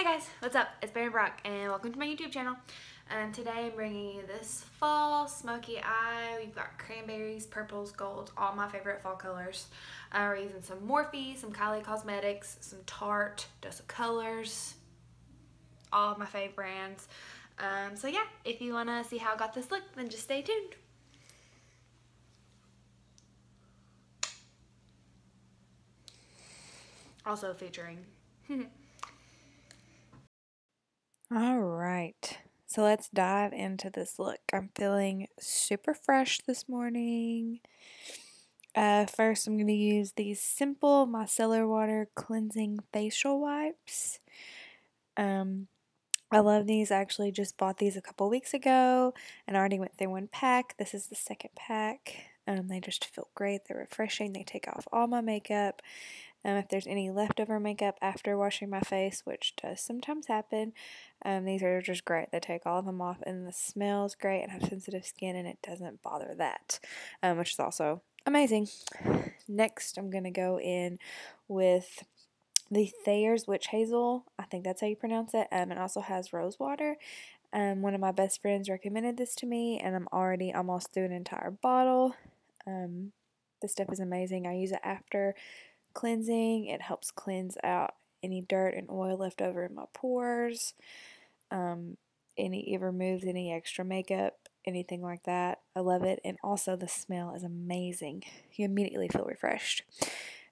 Hi guys, what's up? It's Barron and welcome to my YouTube channel. Today I'm bringing you this fall smoky eye. We've got cranberries, purples, golds, all my favorite fall colors. We're using some Morphe, some Kylie Cosmetics, some Tarte, Dose of Colors, all of my fave brands. So yeah, if you want to see how I got this look, then just stay tuned. Also featuring All right, so let's dive into this look. I'm feeling super fresh this morning. First, I'm going to use these simple micellar water cleansing facial wipes. I love these. I actually just bought these a couple weeks ago and I already went through one pack. This is the second pack. They just feel great. They're refreshing. They take off all my makeup. If there's any leftover makeup after washing my face, which does sometimes happen, these are just great. They take all of them off and the smell is great, and I have sensitive skin and it doesn't bother that, which is also amazing. Next, I'm going to go in with the Thayer's Witch Hazel. I think that's how you pronounce it. It also has rose water. One of my best friends recommended this to me, and I'm already almost through an entire bottle. This stuff is amazing. I use it after cleansing. It helps cleanse out any dirt and oil left over in my pores. It removes any extra makeup, anything like that. I love it, and also the smell is amazing. You immediately feel refreshed.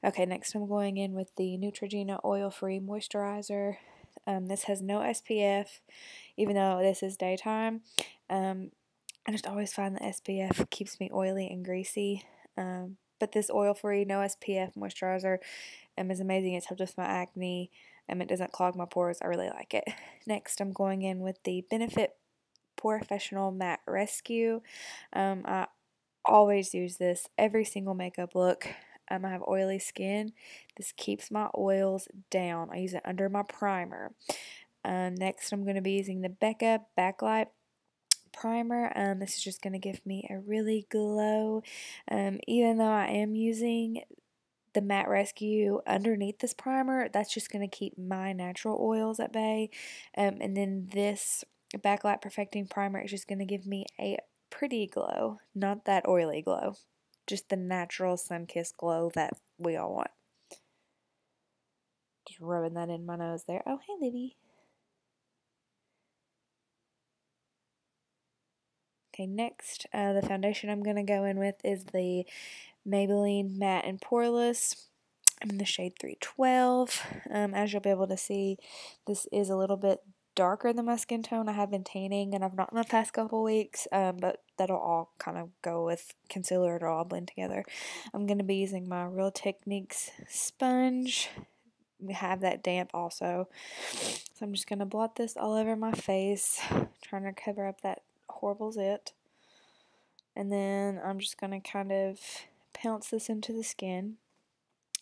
Okay, next I'm going in with the Neutrogena oil-free moisturizer. This has no SPF, even though this is daytime. I just always find the SPF keeps me oily and greasy. But this oil-free, no SPF moisturizer is amazing. It's helped with my acne. It doesn't clog my pores. I really like it. Next, I'm going in with the Benefit Professional Matte Rescue. I always use this every single makeup look. I have oily skin. This keeps my oils down. I use it under my primer. Next, I'm going to be using the Becca Backlight primer. This is just going to give me a really glow. Even though I am using the Matte Rescue underneath this primer, that's just going to keep my natural oils at bay. And then this Backlight Perfecting Primer is just going to give me a pretty glow, not that oily glow, just the natural sun-kissed glow that we all want. Just rubbing that in my nose there. Oh, hey, Libby. Okay, next, the foundation I'm going to go in with is the Maybelline Matte and Poreless. I'm in the shade 312. As you'll be able to see, this is a little bit darker than my skin tone. I have been tanning, and I've not in the past couple weeks, but that'll all kind of go with concealer. It'll all blend together. I'm going to be using my Real Techniques sponge. We have that damp also. So I'm just going to blot this all over my face, trying to cover up that horrible zit. And then I'm just going to kind of pounce this into the skin.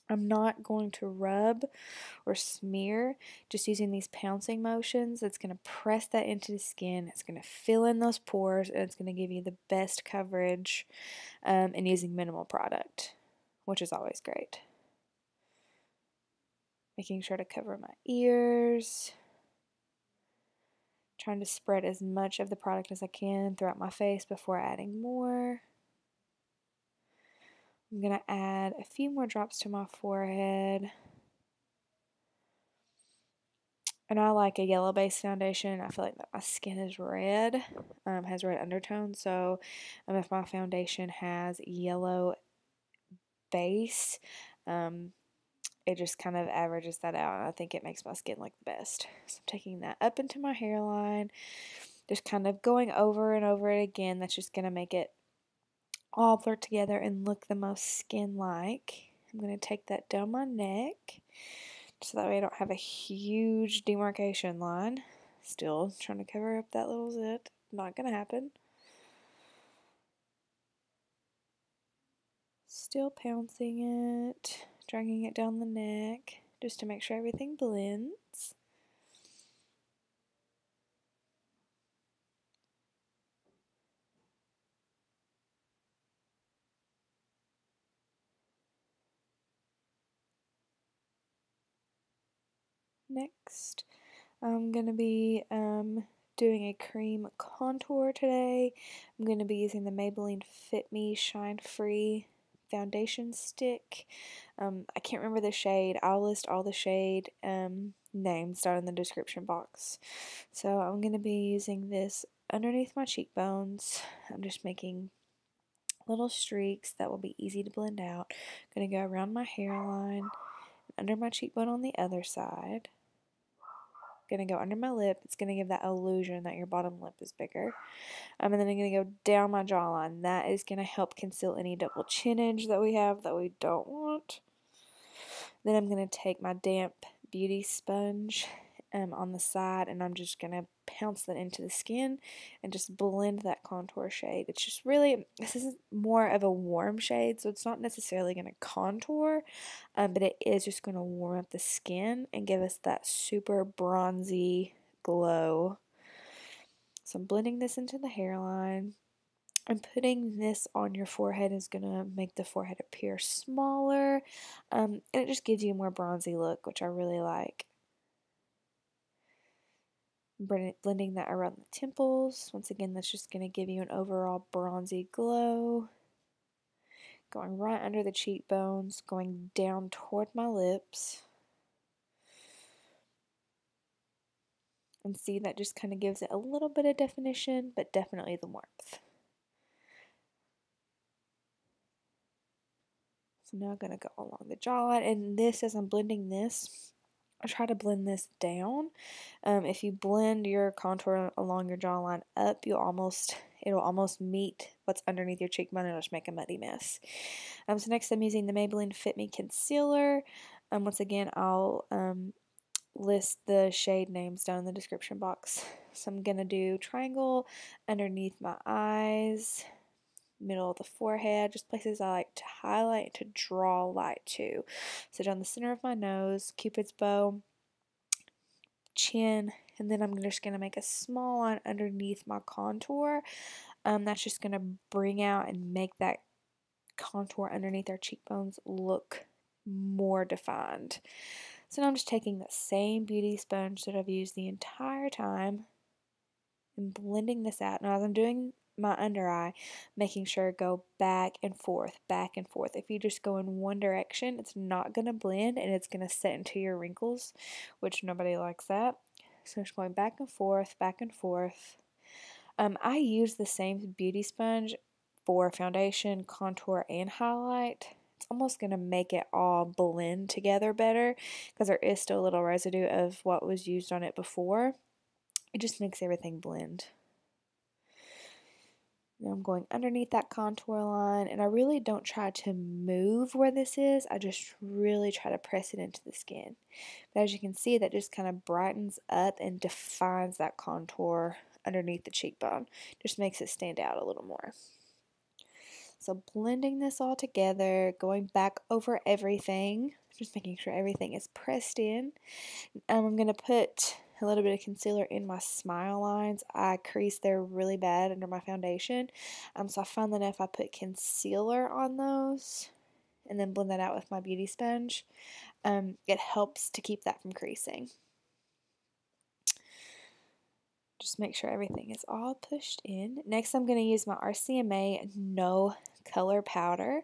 I'm not going to rub or smear, just using these pouncing motions. It's going to press that into the skin. It's going to fill in those pores, and it's going to give you the best coverage, and using minimal product, which is always great. Making sure to cover my ears. Trying to spread as much of the product as I can throughout my face before adding more. I'm going to add a few more drops to my forehead. And I like a yellow base foundation. I feel like my skin is red, has red undertones. So if my foundation has yellow base, it just kind of averages that out. And I think it makes my skin look the best. So I'm taking that up into my hairline, just kind of going over and over it again. That's just going to make it all blur together and look the most skin-like. I'm going to take that down my neck, so that way I don't have a huge demarcation line. Still trying to cover up that little zit. Not going to happen. Still pouncing it, dragging it down the neck, just to make sure everything blends. Next, I'm going to be doing a cream contour today. I'm going to be using the Maybelline Fit Me Shine Free foundation stick. I can't remember the shade. I'll list all the shade names down in the description box. So I'm going to be using this underneath my cheekbones. I'm just making little streaks that will be easy to blend out. I'm going to go around my hairline, under my cheekbone on the other side. Going to go under my lip. It's going to give that illusion that your bottom lip is bigger. And then I'm going to go down my jawline. That is going to help conceal any double chinage that we have that we don't want. Then I'm going to take my damp beauty sponge on the side, and I'm just going to pounce that into the skin and just blend that contour shade. It's just really, this is more of a warm shade, so it's not necessarily going to contour, but it is just going to warm up the skin and give us that super bronzy glow. So I'm blending this into the hairline. And putting this on your forehead is going to make the forehead appear smaller, and it just gives you a more bronzy look, which I really like. Blending that around the temples. Once again, that's just going to give you an overall bronzy glow. Going right under the cheekbones, going down toward my lips. And see, that just kind of gives it a little bit of definition, but definitely the warmth. So now I'm going to go along the jawline, and this, as I'm blending this, I try to blend this down. If you blend your contour along your jawline up, it'll almost meet what's underneath your cheekbone, and it'll just make a muddy mess. So next I'm using the Maybelline Fit Me Concealer. Once again, I'll list the shade names down in the description box. So I'm going to do triangle underneath my eyes, middle of the forehead, just places I like to highlight and to draw light to. So down the center of my nose, Cupid's bow, chin, and then I'm just going to make a small line underneath my contour. That's just going to bring out and make that contour underneath our cheekbones look more defined. So now I'm just taking that same beauty sponge that I've used the entire time and blending this out. Now as I'm doing my under eye, making sure to go back and forth, back and forth. If you just go in one direction, it's not going to blend and it's going to set into your wrinkles, which nobody likes that. So just going back and forth, back and forth. I use the same beauty sponge for foundation, contour, and highlight. It's almost going to make it all blend together better because there is still a little residue of what was used on it before. It just makes everything blend. Now I'm going underneath that contour line, and I really don't try to move where this is. I just really try to press it into the skin. But as you can see, that just kind of brightens up and defines that contour underneath the cheekbone. Just makes it stand out a little more. So blending this all together, going back over everything, just making sure everything is pressed in. I'm going to put a little bit of concealer in my smile lines. I crease there really bad under my foundation. So I found that if I put concealer on those and then blend that out with my beauty sponge, it helps to keep that from creasing. Just make sure everything is all pushed in. Next, I'm going to use my RCMA No Color Powder.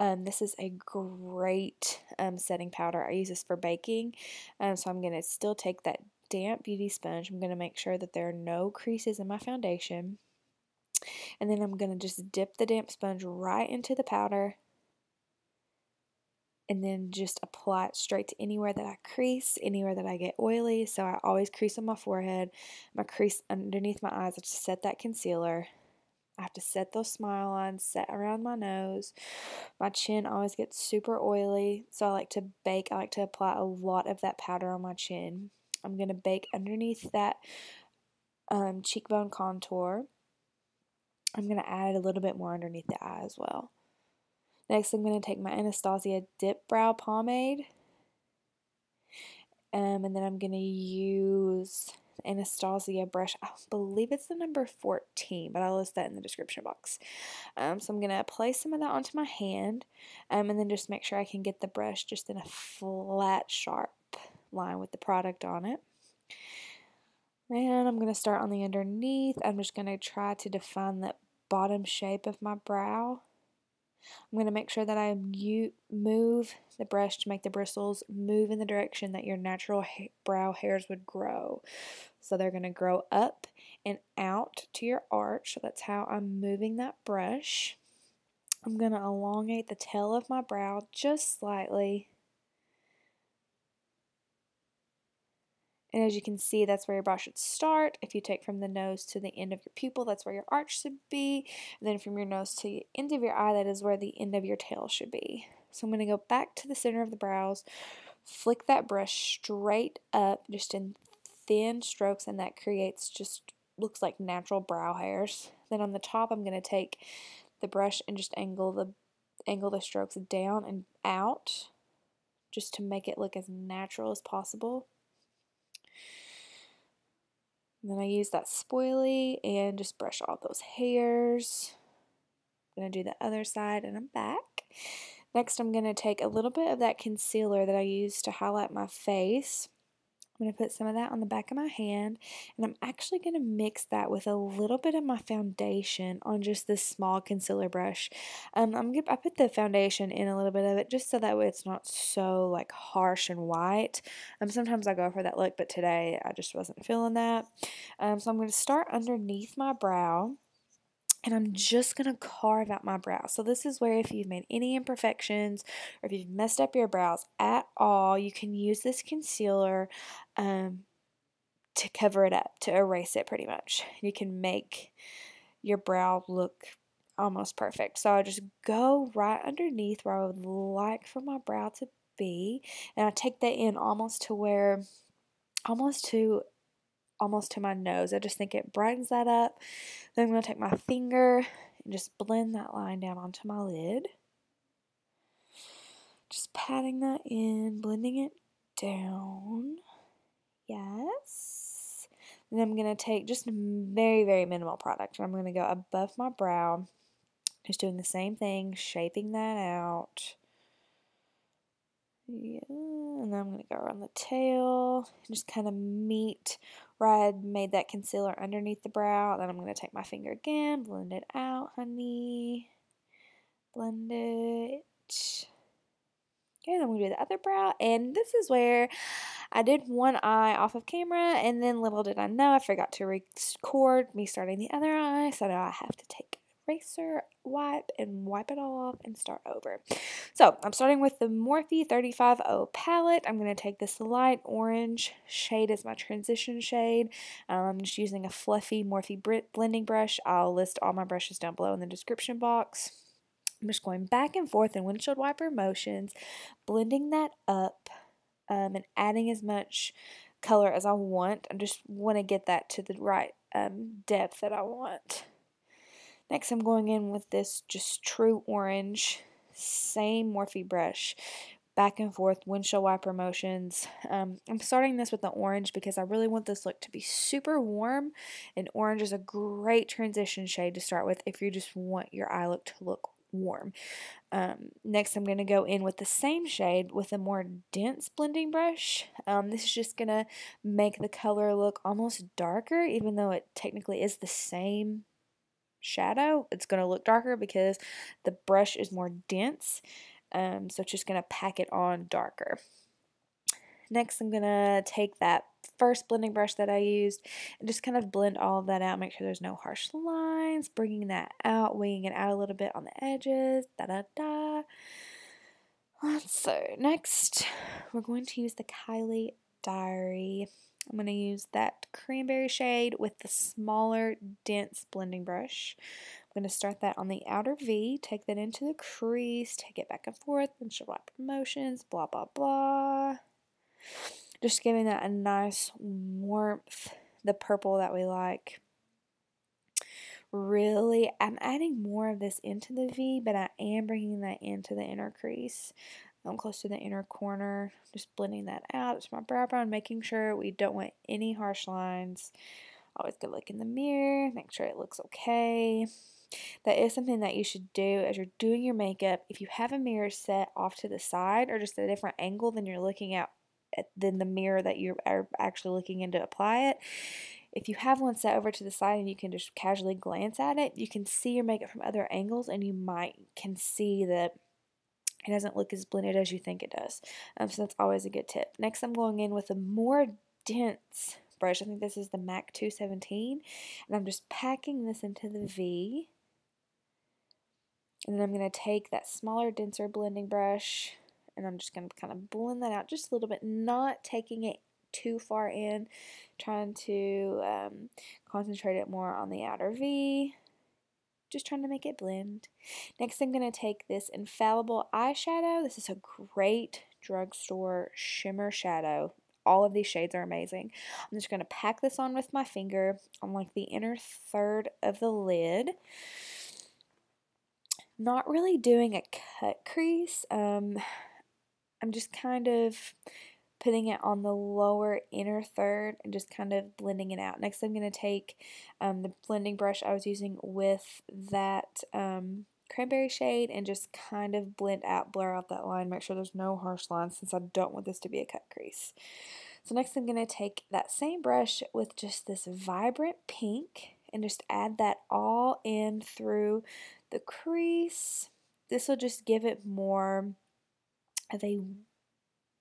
This is a great setting powder. I use this for baking. So I'm going to still take that damp beauty sponge. I'm going to make sure that there are no creases in my foundation. And then I'm going to just dip the damp sponge right into the powder. And then just apply it straight to anywhere that I crease, anywhere that I get oily. So I always crease on my forehead, my crease underneath my eyes. I just set that concealer. I have to set those smile lines, set around my nose. My chin always gets super oily, so I like to bake. I like to apply a lot of that powder on my chin. I'm going to bake underneath that cheekbone contour. I'm going to add a little bit more underneath the eye as well. Next, I'm going to take my Anastasia Dip Brow Pomade, and then I'm going to use Anastasia brush. I believe it's the number 14, but I'll list that in the description box. So I'm going to place some of that onto my hand, and then just make sure I can get the brush just in a flat, sharp line with the product on it. And I'm going to start on the underneath. I'm just going to try to define the bottom shape of my brow. I'm going to make sure that I move the brush to make the bristles move in the direction that your natural brow hairs would grow. So they're going to grow up and out to your arch. So that's how I'm moving that brush. I'm going to elongate the tail of my brow just slightly. And as you can see, that's where your brow should start. If you take from the nose to the end of your pupil, that's where your arch should be. And then from your nose to the end of your eye, that is where the end of your tail should be. So I'm going to go back to the center of the brows, flick that brush straight up, just in thin strokes, and that creates just looks like natural brow hairs. Then on the top, I'm going to take the brush and just angle the strokes down and out, just to make it look as natural as possible. And then I use that spoilie and just brush off those hairs. I'm going to do the other side and I'm back. Next, I'm going to take a little bit of that concealer that I used to highlight my face. I'm going to put some of that on the back of my hand, and I'm actually going to mix that with a little bit of my foundation on just this small concealer brush. I put the foundation in a little bit of it just so that way it's not so like harsh and white. Sometimes I go for that look, but today I just wasn't feeling that. So I'm going to start underneath my brow. And I'm just going to carve out my brow. So this is where if you've made any imperfections or if you've messed up your brows at all, you can use this concealer to cover it up, to erase it pretty much. You can make your brow look almost perfect. So I just go right underneath where I would like for my brow to be. And I take that in almost to my nose. I just think it brightens that up. Then I'm going to take my finger and just blend that line down onto my lid. Just patting that in, blending it down. Yes. Then I'm going to take just very, very minimal product. And I'm going to go above my brow. Just doing the same thing, shaping that out. Yeah, and then I'm going to go around the tail, just kind of meet where I had made that concealer underneath the brow. Then I'm going to take my finger again, blend it out, honey. Blend it. Okay, then we do the other brow, and this is where I did one eye off of camera, and then little did I know I forgot to record me starting the other eye, so now I have to take eraser wipe and wipe it all off and start over. So I'm starting with the Morphe 350 palette. I'm going to take this light orange shade as my transition shade. I'm just using a fluffy Morphe blending brush. I'll list all my brushes down below in the description box. I'm just going back and forth in windshield wiper motions, blending that up and adding as much color as I want. I just want to get that to the right depth that I want. Next, I'm going in with this just true orange, same Morphe brush, back and forth, windshield wiper motions. I'm starting this with the orange because I really want this look to be super warm, and orange is a great transition shade to start with if you just want your eye look to look warm. Next, I'm going to go in with the same shade with a more dense blending brush. This is just going to make the color look almost darker, even though it technically is the same shadow. It's going to look darker because the brush is more dense, so it's just going to pack it on darker. Next, I'm going to take that first blending brush that I used and just kind of blend all of that out, make sure there's no harsh lines, bringing that out, winging it out a little bit on the edges, da-da-da. So next, we're going to use the Kylie Diary. I'm going to use that cranberry shade with the smaller, dense blending brush. I'm going to start that on the outer V, take that into the crease, take it back and forth, and show wipe motions, blah, blah, blah. Just giving that a nice warmth, the purple that we like. Really, I'm adding more of this into the V, but I am bringing that into the inner crease. I'm close to the inner corner, just blending that out. It's my brow bone, making sure we don't want any harsh lines. Always good look in the mirror, make sure it looks okay. That is something that you should do as you're doing your makeup. If you have a mirror set off to the side or just a different angle than you're looking at than the mirror that you are actually looking in to apply it, if you have one set over to the side and you can just casually glance at it, you can see your makeup from other angles, and you can see that it doesn't look as blended as you think it does. So that's always a good tip. Next, I'm going in with a more dense brush. I think this is the MAC 217, and I'm just packing this into the V. And then I'm going to take that smaller, denser blending brush, and I'm just going to kind of blend that out just a little bit, not taking it too far in, trying to concentrate it more on the outer V. Just trying to make it blend. Next, I'm going to take this Infallible eyeshadow. This is a great drugstore shimmer shadow. All of these shades are amazing. I'm just going to pack this on with my finger on like the inner third of the lid. Not really doing a cut crease. I'm just kind of putting it on the lower inner third and just kind of blending it out. Next, I'm going to take the blending brush I was using with that cranberry shade and just kind of blur out that line, make sure there's no harsh lines since I don't want this to be a cut crease. So next I'm going to take that same brush with just this vibrant pink and just add that all in through the crease. This will just give it more of a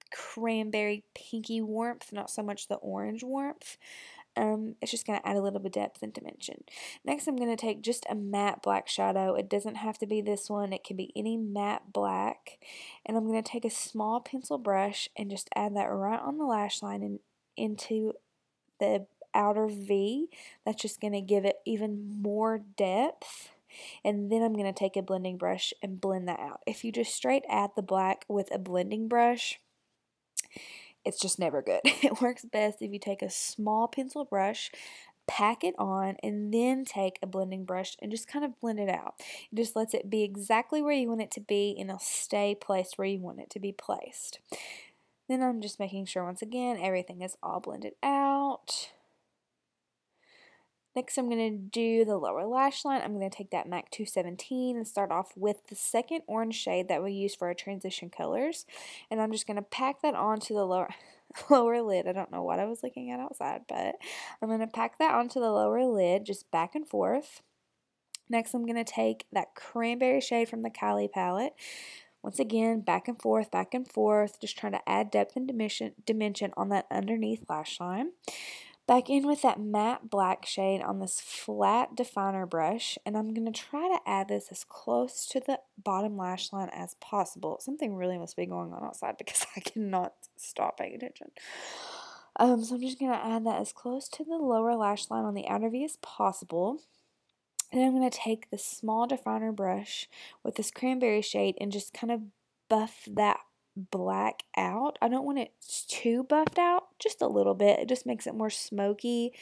cranberry pinky warmth, not so much the orange warmth. It's just going to add a little bit of depth and dimension. Next, I'm going to take just a matte black shadow. It doesn't have to be this one. It can be any matte black. And I'm going to take a small pencil brush and just add that right on the lash line and into the outer V. That's just going to give it even more depth. And then I'm going to take a blending brush and blend that out. If you just straight add the black with a blending brush, it's just never good. It works best if you take a small pencil brush, pack it on, and then take a blending brush and just kind of blend it out. It just lets it be exactly where you want it to be, and it'll stay placed where you want it to be placed. Then I'm just making sure, once again, everything is all blended out. Next, I'm going to do the lower lash line. I'm going to take that MAC 217 and start off with the second orange shade that we use for our transition colors. And I'm just going to pack that onto the lower lid. I don't know what I was looking at outside, but I'm going to pack that onto the lower lid, just back and forth. Next, I'm going to take that cranberry shade from the Kylie palette. Once again, back and forth, just trying to add depth and dimension on that underneath lash line. Back in with that matte black shade on this flat definer brush, and I'm going to try to add this as close to the bottom lash line as possible. Something really must be going on outside because I cannot stop paying attention. So I'm just going to add that as close to the lower lash line on the outer V as possible. And I'm going to take the small definer brush with this cranberry shade and just kind of buff that black out. I don't want it too buffed out, just a little bit. It just makes it more smoky.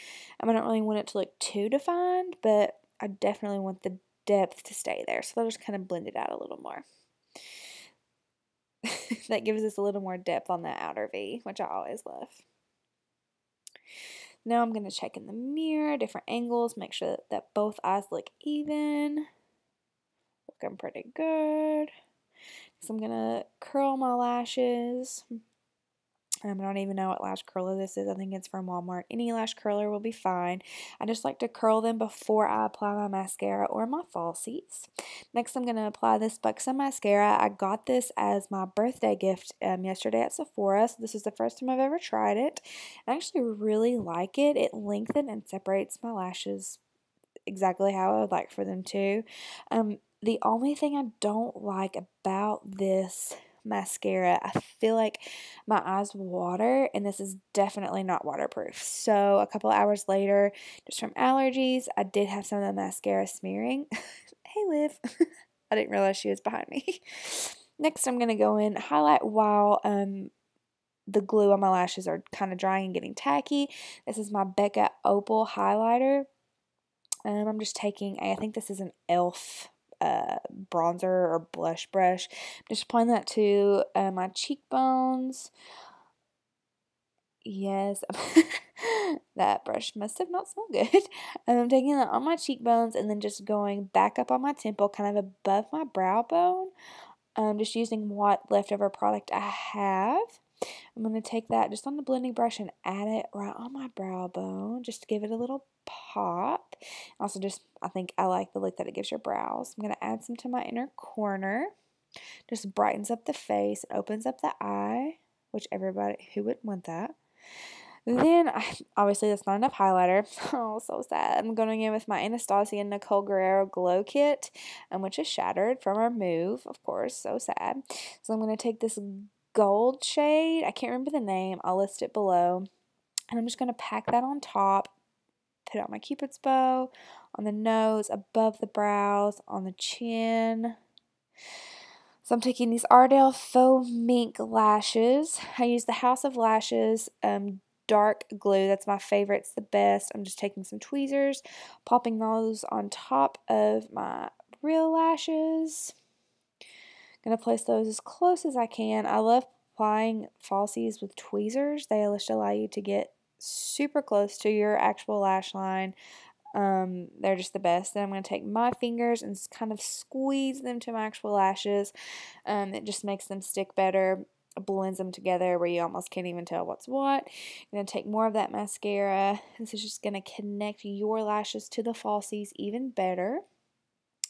I don't really want it to look too defined, but I definitely want the depth to stay there. So I'll just kind of blend it out a little more. That gives us a little more depth on the outer V, which I always love. Now I'm going to check in the mirror, different angles, make sure that both eyes look even. Looking pretty good. So I'm going to curl my lashes. I don't even know what lash curler this is. I think it's from Walmart. Any lash curler will be fine. I just like to curl them before I apply my mascara or my falsies. Next, I'm going to apply this Buxom mascara. I got this as my birthday gift yesterday at Sephora. So this is the first time I've ever tried it. I actually really like it. It lengthens and separates my lashes exactly how I would like for them to. The only thing I don't like about this mascara, I feel like my eyes water, and this is definitely not waterproof. So a couple hours later, just from allergies, I did have some of the mascara smearing. Hey Liv, I didn't realize she was behind me. Next, I'm going to go in, highlight while the glue on my lashes are kind of drying and getting tacky. This is my Becca Opal highlighter. I'm just taking, I think this is an e.l.f. Bronzer or blush brush. Just applying that to my cheekbones. Yes, that brush must have not smelled good. I'm taking that on my cheekbones and then just going back up on my temple, kind of above my brow bone. Just using what leftover product I have. I'm going to take that just on the blending brush and add it right on my brow bone just to give it a little pop. Also just, I think I like the look that it gives your brows. I'm going to add some to my inner corner. Just brightens up the face, opens up the eye, which everybody, who wouldn't want that? Then, obviously that's not enough highlighter. Oh, so sad. I'm going in with my Anastasia Nicole Guerrero Glow Kit, which is shattered from our move, of course, so sad. So I'm going to take this gold shade, I can't remember the name, I'll list it below, and I'm just going to pack that on top, put it on my Cupid's bow, on the nose, above the brows, on the chin. So I'm taking these Ardell Faux Mink lashes. I use the House of Lashes dark glue. That's my favorite. It's the best. I'm just taking some tweezers, popping those on top of my real lashes. Going to place those as close as I can. I love applying falsies with tweezers. They just allow you to get super close to your actual lash line. They're just the best. Then I'm going to take my fingers and kind of squeeze them to my actual lashes. It just makes them stick better, blends them together where you almost can't even tell what's what. I'm going to take more of that mascara. This is just going to connect your lashes to the falsies even better.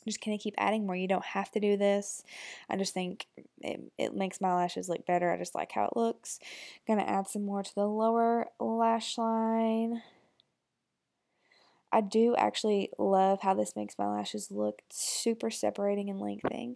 Just kind of keep adding more. You don't have to do this. I just think it makes my lashes look better. I just like how it looks. Going to add some more to the lower lash line. I do actually love how this makes my lashes look super separating and lengthening.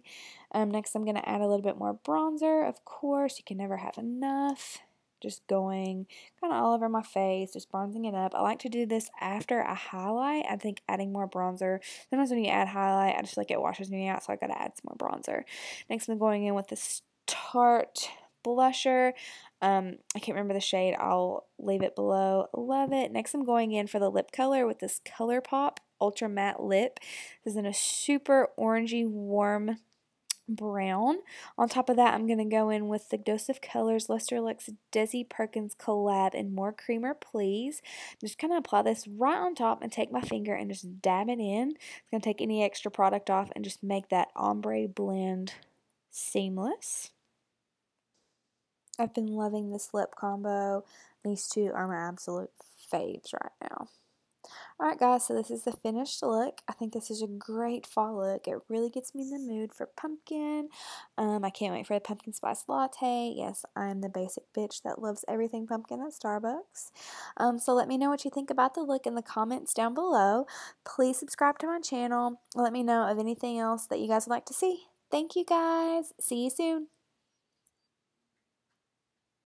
Next, I'm going to add a little bit more bronzer. Of course, you can never have enough. Just going kind of all over my face, just bronzing it up. I like to do this after I highlight. I think adding more bronzer. Sometimes when you add highlight, I just like it washes me out, so I got to add some more bronzer. Next, I'm going in with this Tarte blusher. I can't remember the shade. I'll leave it below. Love it. Next, I'm going in for the lip color with this ColourPop Ultra Matte Lip. This is in a super orangey, warm brown. On top of that, I'm going to go in with the Dose of Colors Luster Lux Desi Perkins collab in More Creamer Please. Just kind of apply this right on top and take my finger and just dab it in. It's going to take any extra product off and just make that ombre blend seamless. I've been loving this lip combo. These two are my absolute faves right now. Alright guys, so this is the finished look. I think this is a great fall look. It really gets me in the mood for pumpkin. I can't wait for the pumpkin spice latte. Yes, I'm the basic bitch that loves everything pumpkin at Starbucks. So let me know what you think about the look in the comments down below. Please subscribe to my channel. Let me know of anything else that you guys would like to see. Thank you guys. See you soon.